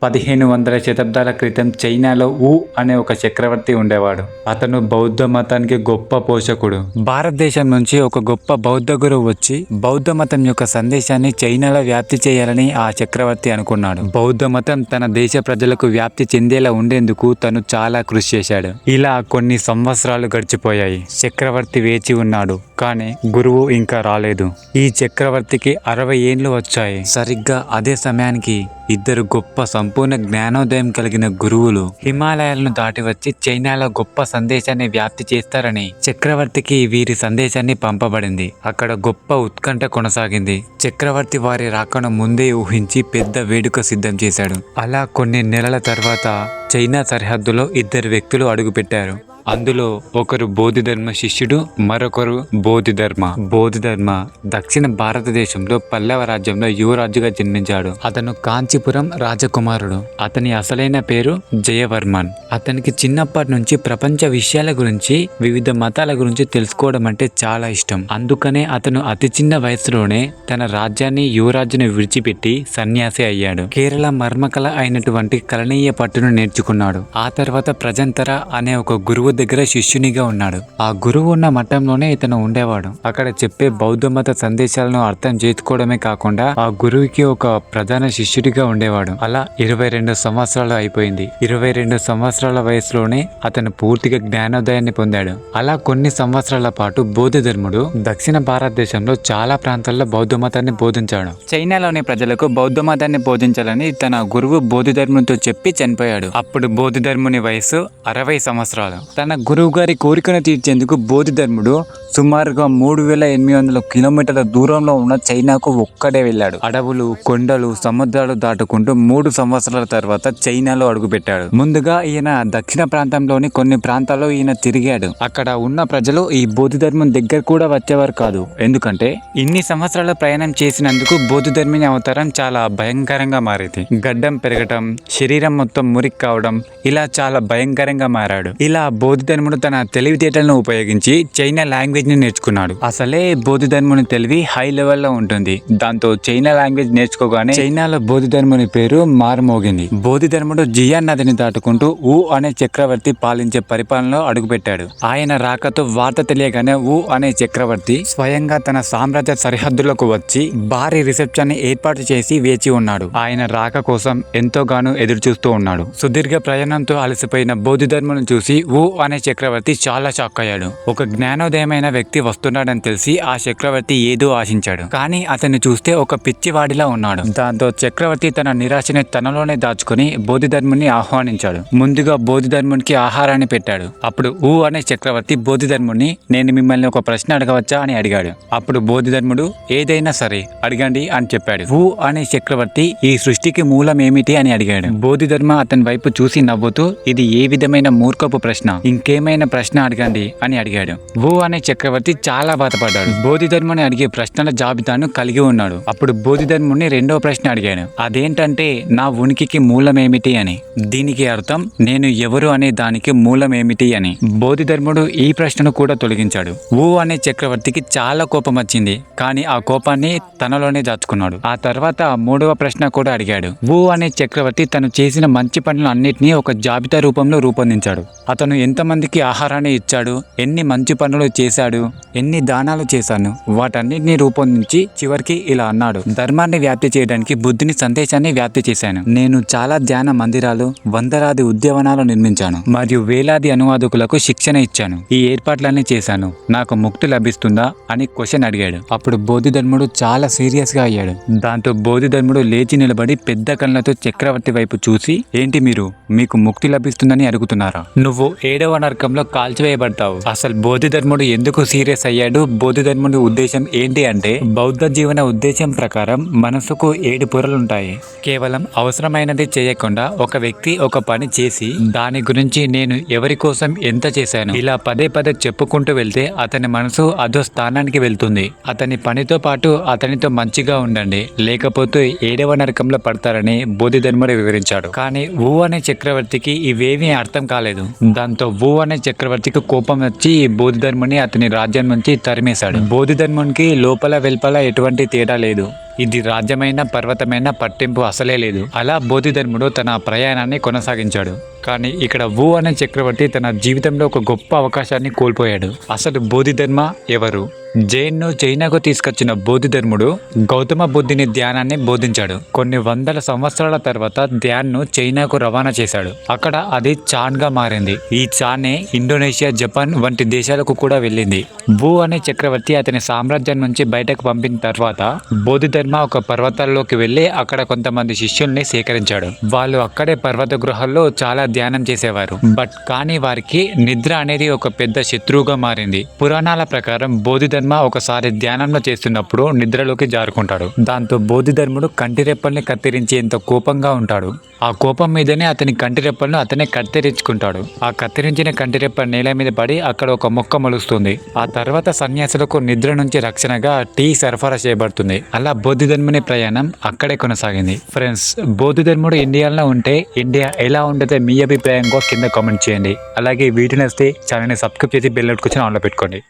1500 శతాబ్దాల క్రితం చైనాలో వు అనే ఒక చక్రవర్తి ఉండేవాడు. అతను బౌద్ధ మతానికి గొప్ప పోషకుడు. భారతదేశం నుంచి ఒక గొప్ప బౌద్ధ గురువు వచ్చి బౌద్ధ మతం యొక్క సందేశాన్ని చైనాలో వ్యాప్తి చేయాలని ఆ చక్రవర్తి అనుకున్నాడు. బౌద్ధ మతం తన దేశ ప్రజలకు వ్యాప్తి చెందేలా ఉండేందుకు తను చాలా కృషి చేశాడు. ఇలా కొన్ని సంవత్సరాలు గడిచిపోయాయి. చక్రవర్తి వేచి ఉన్నాడు, కానీ గురువు ఇంకా రాలేదు. ఈ చక్రవర్తికి 60 ఏండ్లు వచ్చాయి. సరిగ్గా అదే సమయానికి ఇద్దరు గొప్ప సంపూర్ణ జ్ఞానోదయం కలిగిన గురువులు హిమాలయాలను దాటి వచ్చి చైనాలో గొప్ప సందేశాన్ని వ్యాప్తి చేస్తారని చక్రవర్తికి వీరి సందేశాన్ని పంపబడింది. అక్కడ గొప్ప ఉత్కంఠ కొనసాగింది. చక్రవర్తి వారి రాకను ముందే ఊహించి పెద్ద వేడుక సిద్ధం చేశాడు. అలా కొన్ని నెలల తర్వాత చైనా సరిహద్దులో ఇద్దరు వ్యక్తులు అడుగుపెట్టారు. అందులో ఒకరు బోధిధర్మ శిష్యుడు, మరొకరు బోధిధర్మ. బోధిధర్మ దక్షిణ భారతదేశంలో పల్లవ రాజ్యంలో యువరాజుగా జన్మించాడు. అతను కాంచీపురం రాజకుమారుడు. అతని అసలైన పేరు జయవర్మన్. అతనికి చిన్నప్పటి నుంచి ప్రపంచ విషయాల గురించి, వివిధ మతాల గురించి తెలుసుకోవడం అంటే చాలా ఇష్టం. అందుకనే అతను అతి చిన్న వయసులోనే తన రాజ్యాన్ని, యువరాజును విడిచిపెట్టి సన్యాసి అయ్యాడు. కేరళ మర్మకళ అయినటువంటి కలనీయ పట్టును నేర్చుకున్నాడు. ఆ తర్వాత ప్రజంతర అనే ఒక గురువు దగ్గర శిష్యునిగా ఉన్నాడు. ఆ గురువు ఉన్న మఠంలోనే ఇతను ఉండేవాడు. అక్కడ చెప్పే బౌద్ధ మత సందేశాలను అర్థం చేసుకోవడమే కాకుండా ఆ గురువుకి ఒక ప్రధాన శిష్యుడిగా ఉండేవాడు. అలా 22 సంవత్సరాలు అయిపోయింది. 22 సంవత్సరాల వయసులోనే అతను పూర్తిగా జ్ఞానోదయాన్ని పొందాడు. అలా కొన్ని సంవత్సరాల పాటు బోధిధర్ముడు దక్షిణ భారతదేశంలో చాలా ప్రాంతాల్లో బౌద్ధ మతాన్ని బోధించాడు. చైనాలోని ప్రజలకు బౌద్ధ మతాన్ని బోధించాలని తన గురువు బోధిధర్మునితో చెప్పి చనిపోయాడు. అప్పుడు బోధిధర్ముని వయసు 60 సంవత్సరాలు. తన గురువు గారి కోరికను తీర్చేందుకు బోధిధర్ముడు సుమారుగా 3800 కిలోమీటర్ల దూరంలో ఉన్న చైనాకు ఒక్కడే వెళ్ళాడు. అడవులు, కొండలు, సముద్రాలు దాటుకుంటూ 3 సంవత్సరాల తర్వాత చైనాలో అడుగుపెట్టాడు. ముందుగా ఈయన దక్షిణ ప్రాంతంలోని కొన్ని ప్రాంతాల్లో ఈయన తిరిగాడు. అక్కడ ఉన్న ప్రజలు ఈ బోధిధర్మం దగ్గర కూడా వచ్చేవారు కాదు. ఎందుకంటే ఇన్ని సంవత్సరాల ప్రయాణం చేసినందుకు బోధిధర్మిని అవతారం చాలా భయంకరంగా మారింది. గడ్డం పెరగటం, శరీరం మొత్తం మురికి కావడం, ఇలా చాలా భయంకరంగా మారాడు. ఇలా బోధిధర్ముడు తన తెలివితేటలను ఉపయోగించి చైనా లాంగ్వేజ్ ని నేర్చుకున్నాడు. అసలే బోధిధర్ముని తెలివి హై లెవెల్ లో ఉంటుంది. దాంతో చైనా లాంగ్వేజ్ నేర్చుకోగానే చైనాలో బోధిధర్ముని పేరు మారుమోగింది. బోధిధర్ముడు జియాన్ నదిని దాటుకుంటూ వు అనే చక్రవర్తి పాలించే పరిపాలనలో అడుగుపెట్టాడు. ఆయన రాకతో వార్త తెలియగానే వు అనే చక్రవర్తి స్వయంగా తన సామ్రాజ్య సరిహద్దులకు వచ్చి భారీ రిసెప్షన్ ని ఏర్పాటు చేసి వేచి ఉన్నాడు. ఆయన రాక కోసం ఎంతోగానో ఎదురు చూస్తూ ఉన్నాడు. సుదీర్ఘ ప్రయాణంతో అలసిపోయిన బోధిధర్మును చూసి వు అనే చక్రవర్తి చాలా షాక్ అయ్యాడు. ఒక జ్ఞానోదయమైన వ్యక్తి వస్తున్నాడని తెలిసి ఆ చక్రవర్తి ఏదో ఆశించాడు. కానీ అతన్ని చూస్తే ఒక పిచ్చివాడిలా ఉన్నాడు. దాంతో చక్రవర్తి తన నిరాశని తనలోనే దాచుకుని బోధిధర్ముని ఆహ్వానించాడు. ముందుగా బోధిధర్మునికి ఆహారాన్ని పెట్టాడు. అప్పుడు వు అనే చక్రవర్తి బోధిధర్ముని, నేను మిమ్మల్ని ఒక ప్రశ్న అడగవచ్చా అని అడిగాడు. అప్పుడు బోధిధర్ముడు, ఏదైనా సరే అడగండి అని చెప్పాడు. వు అనే చక్రవర్తి, ఈ సృష్టికి మూలం ఏమిటి అని అడిగాడు. బోధిధర్మ అతని వైపు చూసి నవ్వుతూ, ఇది ఏ విధమైన మూర్ఖపు ప్రశ్న, ఇంకేమైనా ప్రశ్న అడగండి అని అడిగాడు. వు అనే చక్రవర్తి చాలా బాధపడ్డాడు. బోధిధర్ముని అడిగే ప్రశ్నల జాబితాను కలిగి ఉన్నాడు. అప్పుడు బోధిధర్ముని రెండో ప్రశ్న అడిగాడు. అదేంటంటే, నా ఉనికికి మూలమేమిటి అని. దీనికి అర్థం నేను ఎవరు అనే దానికి మూలమేమిటి అని. బోధిధర్ముడు ఈ ప్రశ్నను కూడా తొలగించాడు. వు అనే చక్రవర్తికి చాలా కోపం వచ్చింది. కానీ ఆ కోపాన్ని తనలోనే దాచుకున్నాడు. ఆ తర్వాత మూడవ ప్రశ్న కూడా అడిగాడు. వు అనే చక్రవర్తి తను చేసిన మంచి పనులు అన్నిటినీ ఒక జాబితా రూపంలో రూపొందించాడు. అతను ఎంతమందికి ఆహారాన్ని ఇచ్చాడు, ఎన్ని మంచి పనులు చేశాడు, ఎన్ని దానాలు చేశాను, వాటన్నిటిని రూపొందించి చివరికి ఇలా అన్నాడు. ధర్మాన్ని వ్యాప్తి చేయడానికి బుద్ధిని సందేశాన్ని వ్యాప్తి చేశాను. నేను చాలా ధ్యాన మందిరాలు, వందలాది ఉద్యానవనాలు నిర్మించాను మరియు వేలాది అనువాదకులకు శిక్షణ ఇచ్చాను. ఈ ఏర్పాట్లన్నీ చేశాను. నాకు ముక్తి లభిస్తుందా అని క్వశ్చన్ అడిగాడు. అప్పుడు బోధిధర్ముడు చాలా సీరియస్ గా అయ్యాడు. దాంతో బోధిధర్ముడు లేచి నిలబడి పెద్ద కళ్ళతో చక్రవర్తి వైపు చూసి, ఏంటి మీరు, మీకు ముక్తి లభిస్తుందని అడుగుతున్నారా? నువ్వు 7వ నరకంలో కాల్చివేయబడతావు. అసలు బోధిధర్ముడు ఎందుకు సీరియస్ అయ్యాడు? బోధిధర్ముడి ఉద్దేశం ఏంటి అంటే, బౌద్ధ జీవన ఉద్దేశం ప్రకారం మనసుకు 7 పొరలుంటాయి. కేవలం అవసరమైనది చేయకుండా ఒక వ్యక్తి ఒక పని చేసి దాని గురించి నేను ఎవరి కోసం ఎంత చేశాను ఇలా పదే పదే చెప్పుకుంటూ వెళ్తే అతని మనసు అదో స్థానానికి వెళ్తుంది. అతని పనితో పాటు అతనితో మంచిగా ఉండండి, లేకపోతే 7వ నరకంలో పడతారని బోధిధర్ముడు వివరించాడు. కానీ వు అనే చక్రవర్తికి ఇవేమీ అర్థం కాలేదు. దాంతో వు అనే చక్రవర్తికి కోపం వచ్చి బోధిధర్ముని అతని రాజ్యం నుంచి తరిమేశాడు. బోధిధర్మునికి లోపల వెల్పల ఎటువంటి తేడా లేదు. ఇది రాజ్యమైన పర్వతమైన పట్టింపు అసలే లేదు. అలా బోధిధర్ముడు తన ప్రయాణాన్ని కొనసాగించాడు. కానీ ఇక్కడ వు అనే చక్రవర్తి తన జీవితంలో ఒక గొప్ప అవకాశాన్ని కోల్పోయాడు. అసలు బోధిధర్మ ఎవరు? జైన్ను చైనాకు తీసుకొచ్చిన బోధిధర్ముడు గౌతమ బుద్ధుని ధ్యానాన్ని బోధించాడు. కొన్ని వందల సంవత్సరాల తర్వాత ధ్యాన్ను చైనాకు రవాణా చేశాడు. అక్కడ అది చాన్ గా మారింది. ఈ చానే ఇండోనేషియా, జపాన్ వంటి దేశాలకు కూడా వెళ్ళింది. వు అనే చక్రవర్తి అతని సామ్రాజ్యం నుంచి బయటకు పంపిన తర్వాత బోధిధర్మ ఒక పర్వతాల్లోకి వెళ్లి అక్కడ కొంతమంది శిష్యుల్ని సేకరించాడు. వాళ్ళు అక్కడే పర్వత గృహాల్లో చాలా ధ్యానం చేసేవారు. కానీ వారికి నిద్ర అనేది ఒక పెద్ద శత్రువుగా మారింది. పురాణాల ప్రకారం బోధిధర్మ ఒకసారి ధ్యానంలో చేస్తున్నప్పుడు నిద్రలోకి జారుకుంటాడు. దాంతో బోధిధర్ముడు కంటిరెప్పల్ని కత్తిరించేంత కోపంగా ఉంటాడు. ఆ కోపం మీదనే అతని కంటిరెప్పలను అతనే కత్తిరించుకుంటాడు. ఆ కత్తిరించిన కంటిరెప్ప నేల మీద పడి అక్కడ ఒక మొక్క మొలుస్తుంది. ఆ తర్వాత సన్యాసులకు నిద్ర నుంచి రక్షణగా టీ సరఫరా చేయబడుతుంది. అలా బోధిధర్ముని ప్రయాణం అక్కడే కొనసాగింది. ఫ్రెండ్స్, బోధిధర్ముడు ఇండియాలో ఉంటే ఇండియా ఎలా ఉండదో మీ అభిప్రాయంగా కింద కామెంట్ చేయండి. అలాగే వీడియో నచ్చితే ఛానల్ని సబ్స్క్రైబ్ చేసి బెల్ నోటిఫికేషన్ ఆన్లో పెట్టుకోండి.